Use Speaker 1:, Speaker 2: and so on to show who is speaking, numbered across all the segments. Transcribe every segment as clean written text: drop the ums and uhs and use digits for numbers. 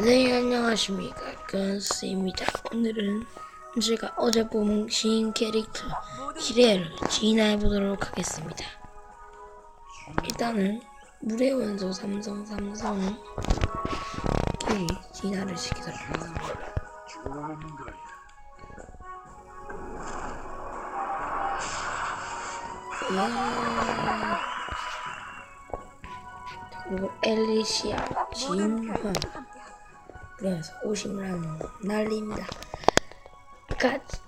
Speaker 1: 네, 안녕하십니까. 건스입니다. 오늘은 제가 어제 뽑은 신인 캐릭터 기레를 진화해보도록 하겠습니다. 일단은 물의 원소 삼성을 길이 진화를 시키도록 하겠습니다. 그리고 엘리시아 진화 그래서 50만 날립니다. 가자.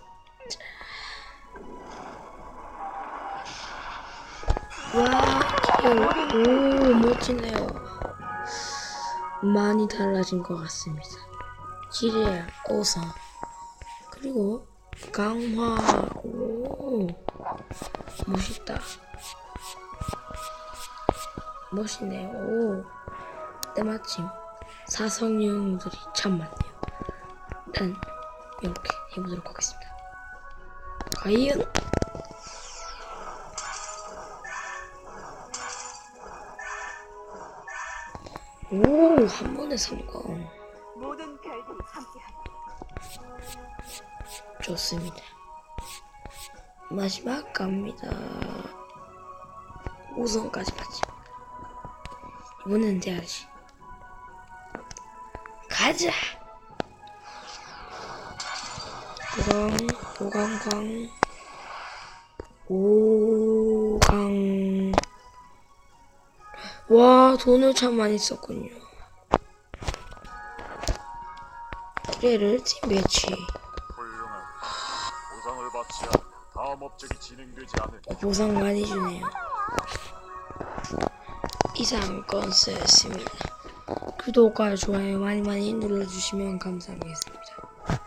Speaker 1: 와, 오, 멋지네요. 많이 달라진 것 같습니다. 기레야, 어서. 그리고 강화. 오, 멋있다. 멋있네요. 오, 때마침 사성형들이 참 많네요. 일단 이렇게 해보도록 하겠습니다. 과연 오, 한 번에 3건
Speaker 2: 모든 별들이 함께한다.
Speaker 1: 좋습니다. 마지막 갑니다. 5선까지 맞지. 이번엔 돼야지. 가자. 도강광 5강. 와, 돈을 참 많이 썼군요. 기레를 팀 배치.
Speaker 3: 훌륭한. 보상을 받지 않 다음 업적이 진행되지 않을
Speaker 1: 보상 많이 주네요. 이상 건스였습니다. 구독과 좋아요 많이 눌러주시면 감사하겠습니다.